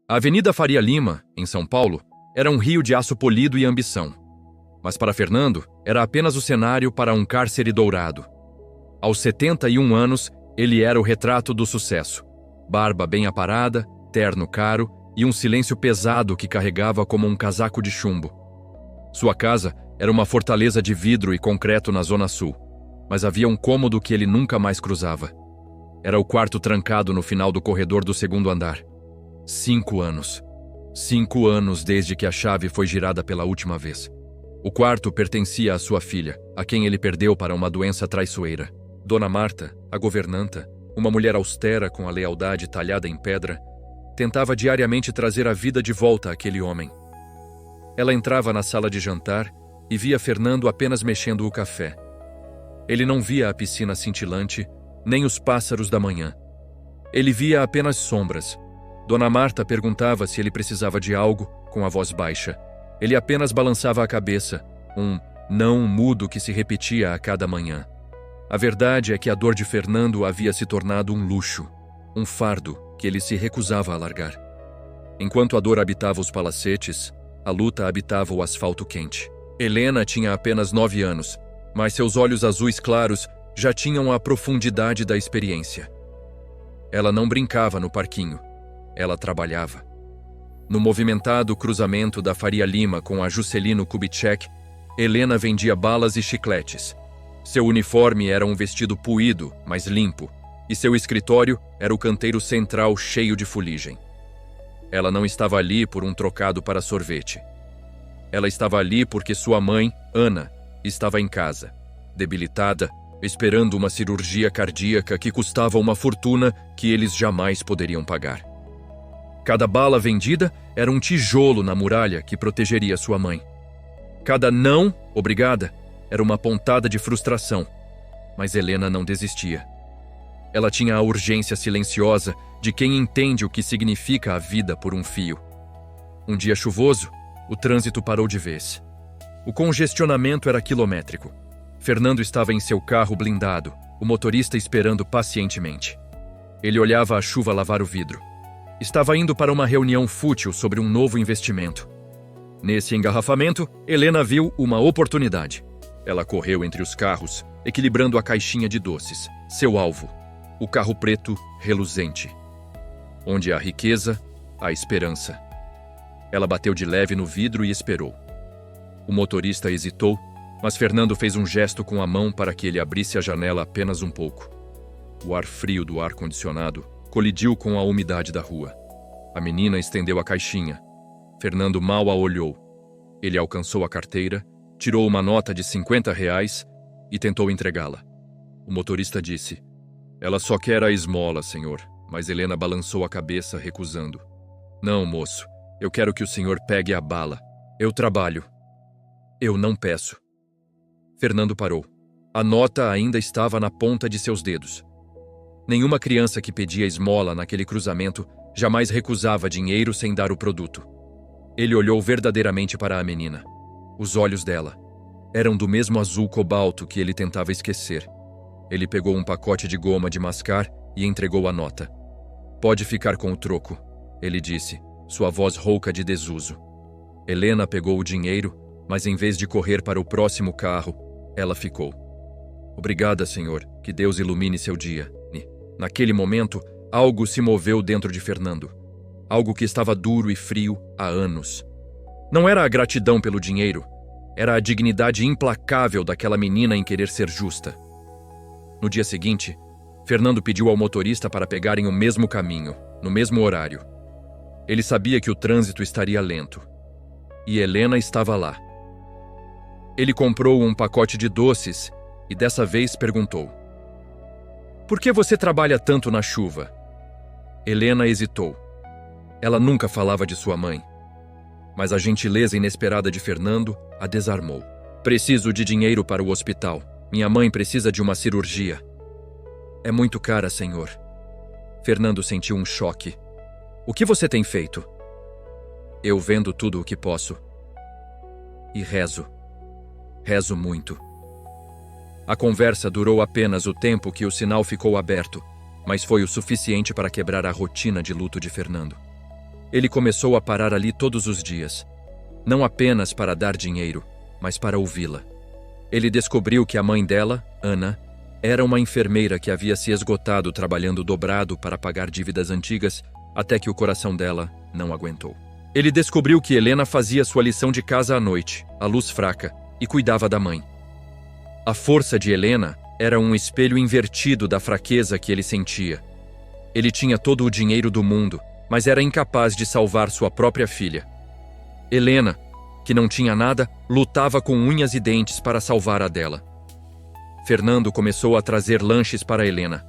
A Avenida Faria Lima, em São Paulo, era um rio de aço polido e ambição. Mas para Fernando, era apenas o cenário para um cárcere dourado. Aos 71 anos, ele era o retrato do sucesso. Barba bem aparada, terno caro e um silêncio pesado que carregava como um casaco de chumbo. Sua casa era uma fortaleza de vidro e concreto na Zona Sul, mas havia um cômodo que ele nunca mais cruzava. Era o quarto trancado no final do corredor do segundo andar. 5 anos. 5 anos desde que a chave foi girada pela última vez. O quarto pertencia à sua filha, a quem ele perdeu para uma doença traiçoeira. Dona Marta, a governanta, uma mulher austera com a lealdade talhada em pedra, tentava diariamente trazer a vida de volta àquele homem. Ela entrava na sala de jantar e via Fernando apenas mexendo o café. Ele não via a piscina cintilante, nem os pássaros da manhã. Ele via apenas sombras. Dona Marta perguntava se ele precisava de algo, com a voz baixa. Ele apenas balançava a cabeça, um não mudo que se repetia a cada manhã. A verdade é que a dor de Fernando havia se tornado um luxo, um fardo que ele se recusava a largar. Enquanto a dor habitava os palacetes, a luta habitava o asfalto quente. Helena tinha apenas 9 anos, mas seus olhos azuis claros já tinham a profundidade da experiência. Ela não brincava no parquinho, ela trabalhava. No movimentado cruzamento da Faria Lima com a Juscelino Kubitschek, Helena vendia balas e chicletes. Seu uniforme era um vestido puído, mas limpo, e seu escritório era o canteiro central cheio de fuligem. Ela não estava ali por um trocado para sorvete. Ela estava ali porque sua mãe, Ana, estava em casa, debilitada, esperando uma cirurgia cardíaca que custava uma fortuna que eles jamais poderiam pagar. Cada bala vendida era um tijolo na muralha que protegeria sua mãe. Cada não, obrigada, era uma pontada de frustração. Mas Helena não desistia. Ela tinha a urgência silenciosa de quem entende o que significa a vida por um fio. Um dia chuvoso, o trânsito parou de vez. O congestionamento era quilométrico. Fernando estava em seu carro blindado, o motorista esperando pacientemente. Ele olhava a chuva lavar o vidro. Estava indo para uma reunião fútil sobre um novo investimento. Nesse engarrafamento, Helena viu uma oportunidade. Ela correu entre os carros, equilibrando a caixinha de doces, seu alvo, o carro preto reluzente. Onde há riqueza, há esperança. Ela bateu de leve no vidro e esperou. O motorista hesitou, mas Fernando fez um gesto com a mão para que ele abrisse a janela apenas um pouco. O ar frio do ar-condicionado colidiu com a umidade da rua. A menina estendeu a caixinha. Fernando mal a olhou. Ele alcançou a carteira, tirou uma nota de R$ 50 e tentou entregá-la. O motorista disse: "Ela só quer a esmola, senhor", mas Helena balançou a cabeça, recusando. "Não, moço, eu quero que o senhor pegue a bala. Eu trabalho. Eu não peço." Fernando parou. A nota ainda estava na ponta de seus dedos. Nenhuma criança que pedia esmola naquele cruzamento jamais recusava dinheiro sem dar o produto. Ele olhou verdadeiramente para a menina. Os olhos dela eram do mesmo azul cobalto que ele tentava esquecer. Ele pegou um pacote de goma de mascar e entregou a nota. "Pode ficar com o troco", ele disse, sua voz rouca de desuso. Helena pegou o dinheiro, mas em vez de correr para o próximo carro, ela ficou. "Obrigada, senhor. Que Deus ilumine seu dia." Naquele momento, algo se moveu dentro de Fernando. Algo que estava duro e frio há anos. Não era a gratidão pelo dinheiro, era a dignidade implacável daquela menina em querer ser justa. No dia seguinte, Fernando pediu ao motorista para pegarem o mesmo caminho, no mesmo horário. Ele sabia que o trânsito estaria lento. E Helena estava lá. Ele comprou um pacote de doces e dessa vez perguntou: "Por que você trabalha tanto na chuva?" Helena hesitou. Ela nunca falava de sua mãe. Mas a gentileza inesperada de Fernando a desarmou. "Preciso de dinheiro para o hospital. Minha mãe precisa de uma cirurgia." "É muito cara, senhor." Fernando sentiu um choque. "O que você tem feito?" "Eu vendo tudo o que posso. E rezo. Rezo muito." A conversa durou apenas o tempo que o sinal ficou aberto, mas foi o suficiente para quebrar a rotina de luto de Fernando. ele começou a parar ali todos os dias, não apenas para dar dinheiro, mas para ouvi-la. Ele descobriu que a mãe dela, Ana, era uma enfermeira que havia se esgotado trabalhando dobrado para pagar dívidas antigas até que o coração dela não aguentou. Ele descobriu que Helena fazia sua lição de casa à noite, à luz fraca, e cuidava da mãe. A força de Helena era um espelho invertido da fraqueza que ele sentia. Ele tinha todo o dinheiro do mundo, mas era incapaz de salvar sua própria filha. Helena, que não tinha nada, lutava com unhas e dentes para salvar a dela. Fernando começou a trazer lanches para Helena.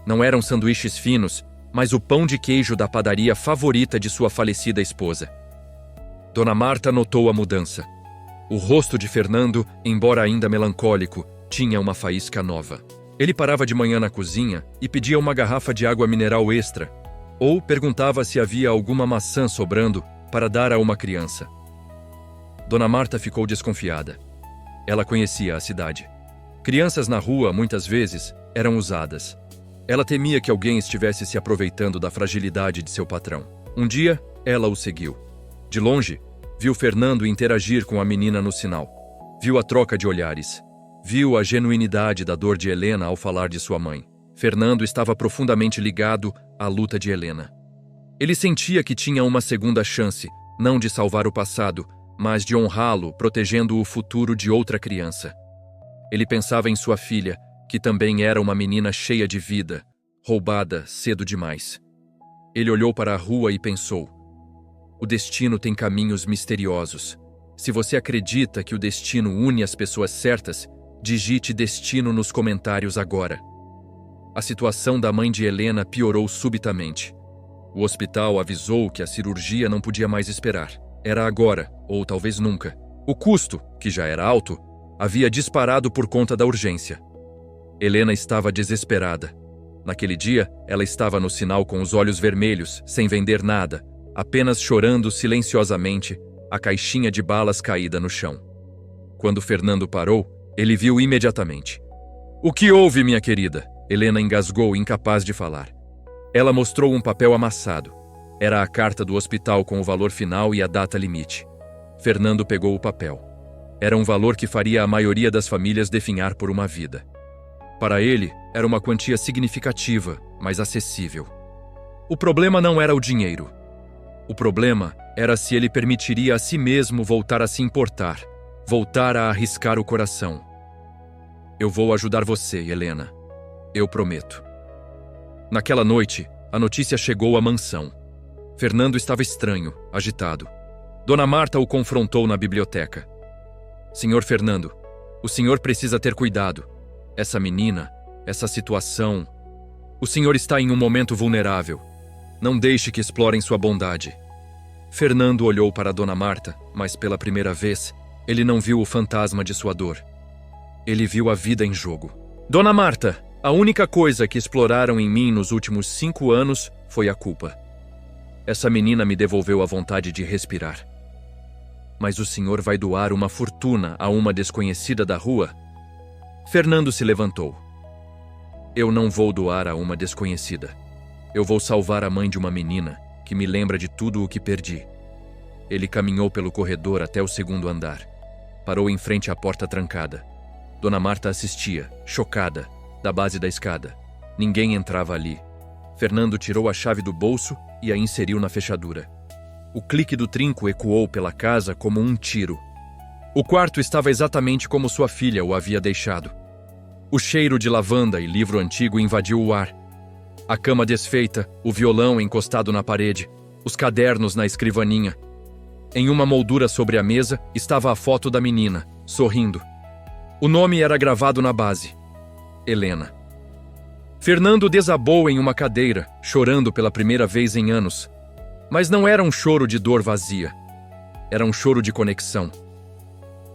Não eram sanduíches finos, mas o pão de queijo da padaria favorita de sua falecida esposa. Dona Marta notou a mudança. O rosto de Fernando, embora ainda melancólico, tinha uma faísca nova. Ele parava de manhã na cozinha e pedia uma garrafa de água mineral extra, ou perguntava se havia alguma maçã sobrando para dar a uma criança. Dona Marta ficou desconfiada. Ela conhecia a cidade. Crianças na rua, muitas vezes, eram usadas. Ela temia que alguém estivesse se aproveitando da fragilidade de seu patrão. Um dia, ela o seguiu. De longe, viu Fernando interagir com a menina no sinal. Viu a troca de olhares. Viu a genuinidade da dor de Helena ao falar de sua mãe. Fernando estava profundamente ligado à luta de Helena. Ele sentia que tinha uma segunda chance, não de salvar o passado, mas de honrá-lo, protegendo o futuro de outra criança. Ele pensava em sua filha, que também era uma menina cheia de vida, roubada cedo demais. Ele olhou para a rua e pensou: o destino tem caminhos misteriosos. Se você acredita que o destino une as pessoas certas, digite destino nos comentários agora. A situação da mãe de Helena piorou subitamente. O hospital avisou que a cirurgia não podia mais esperar. Era agora, ou talvez nunca. O custo, que já era alto, havia disparado por conta da urgência. Helena estava desesperada. Naquele dia, ela estava no sinal com os olhos vermelhos, sem vender nada, apenas chorando silenciosamente, a caixinha de balas caída no chão. Quando Fernando parou, ele viu imediatamente. "O que houve, minha querida?" Helena engasgou, incapaz de falar. Ela mostrou um papel amassado. Era a carta do hospital com o valor final e a data limite. Fernando pegou o papel. Era um valor que faria a maioria das famílias definhar por uma vida. Para ele, era uma quantia significativa, mas acessível. O problema não era o dinheiro. O problema era se ele permitiria a si mesmo voltar a se importar, voltar a arriscar o coração. "Eu vou ajudar você, Helena. Eu prometo." Naquela noite, a notícia chegou à mansão. Fernando estava estranho, agitado. Dona Marta o confrontou na biblioteca. "Senhor Fernando, o senhor precisa ter cuidado. Essa menina, essa situação... O senhor está em um momento vulnerável. Não deixe que explorem sua bondade." Fernando olhou para Dona Marta, mas pela primeira vez, ele não viu o fantasma de sua dor. Ele viu a vida em jogo. "Dona Marta, a única coisa que exploraram em mim nos últimos 5 anos foi a culpa. Essa menina me devolveu a vontade de respirar. Mas o senhor vai doar uma fortuna a uma desconhecida da rua?" Fernando se levantou. "Eu não vou doar a uma desconhecida. Eu vou salvar a mãe de uma menina que me lembra de tudo o que perdi." Ele caminhou pelo corredor até o 2º andar. Parou em frente à porta trancada. Dona Marta assistia, chocada, da base da escada. Ninguém entrava ali. Fernando tirou a chave do bolso e a inseriu na fechadura. O clique do trinco ecoou pela casa como um tiro. O quarto estava exatamente como sua filha o havia deixado. O cheiro de lavanda e livro antigo invadiu o ar. A cama desfeita, o violão encostado na parede, os cadernos na escrivaninha. Em uma moldura sobre a mesa estava a foto da menina, sorrindo. O nome era gravado na base: Helena. Fernando desabou em uma cadeira, chorando pela primeira vez em anos. Mas não era um choro de dor vazia. Era um choro de conexão.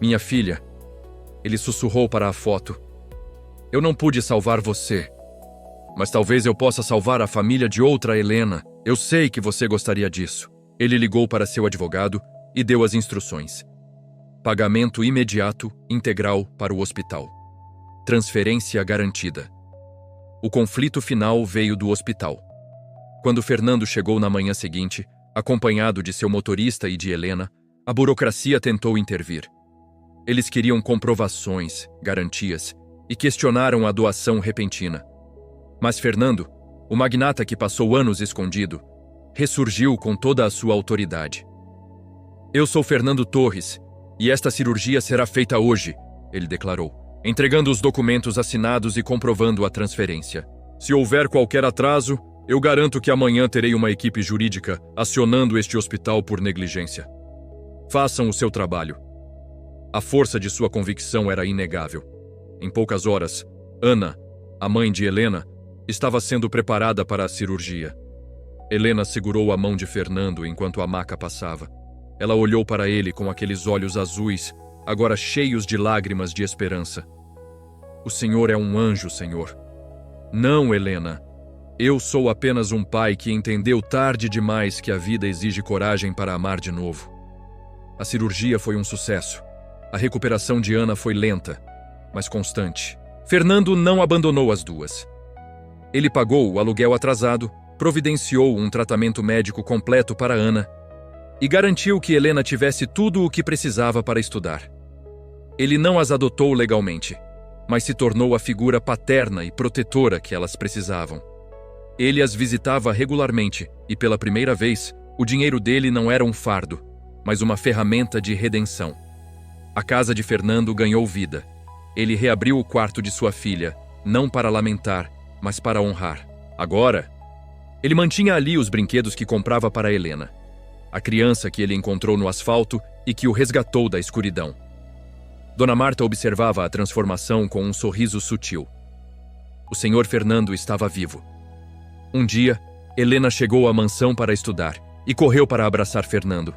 "Minha filha", ele sussurrou para a foto. "Eu não pude salvar você, mas talvez eu possa salvar a família de outra Helena. Eu sei que você gostaria disso." Ele ligou para seu advogado e deu as instruções. Pagamento imediato, integral para o hospital. Transferência garantida. O conflito final veio do hospital. Quando Fernando chegou na manhã seguinte, Acompanhado de seu motorista e de Helena, a burocracia tentou intervir. Eles queriam comprovações, garantias e questionaram a doação repentina. Mas Fernando, o magnata que passou anos escondido, ressurgiu com toda a sua autoridade. Eu sou Fernando Torres e esta cirurgia será feita hoje, ele declarou, entregando os documentos assinados e comprovando a transferência. Se houver qualquer atraso, eu garanto que amanhã terei uma equipe jurídica acionando este hospital por negligência. Façam o seu trabalho. A força de sua convicção era inegável. Em poucas horas, Ana, a mãe de Helena, estava sendo preparada para a cirurgia. Helena segurou a mão de Fernando enquanto a maca passava. Ela olhou para ele com aqueles olhos azuis, agora cheios de lágrimas de esperança. O senhor é um anjo, senhor. Não, Helena. Eu sou apenas um pai que entendeu tarde demais que a vida exige coragem para amar de novo. A cirurgia foi um sucesso. A recuperação de Ana foi lenta, mas constante. Fernando não abandonou as duas. Ele pagou o aluguel atrasado, providenciou um tratamento médico completo para Ana e garantiu que Helena tivesse tudo o que precisava para estudar. Ele não as adotou legalmente, mas se tornou a figura paterna e protetora que elas precisavam. Ele as visitava regularmente e, pela primeira vez, o dinheiro dele não era um fardo, mas uma ferramenta de redenção. A casa de Fernando ganhou vida. Ele reabriu o quarto de sua filha, não para lamentar, mas para honrar. Agora, ele mantinha ali os brinquedos que comprava para Helena, a criança que ele encontrou no asfalto e que o resgatou da escuridão. Dona Marta observava a transformação com um sorriso sutil. O senhor Fernando estava vivo. Um dia, Helena chegou à mansão para estudar e correu para abraçar Fernando.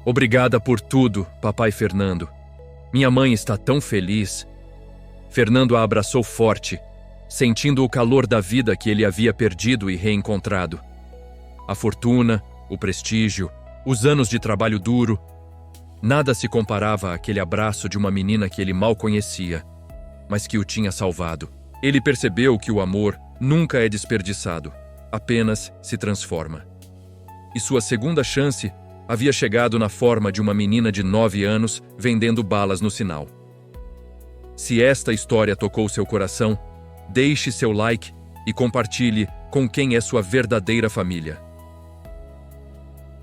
Obrigada por tudo, papai Fernando. Minha mãe está tão feliz. Fernando a abraçou forte, sentindo o calor da vida que ele havia perdido e reencontrado. A fortuna, o prestígio, os anos de trabalho duro, nada se comparava àquele abraço de uma menina que ele mal conhecia, mas que o tinha salvado. Ele percebeu que o amor nunca é desperdiçado, apenas se transforma. E sua segunda chance havia chegado na forma de uma menina de 9 anos vendendo balas no sinal. Se esta história tocou seu coração, deixe seu like e compartilhe com quem é sua verdadeira família.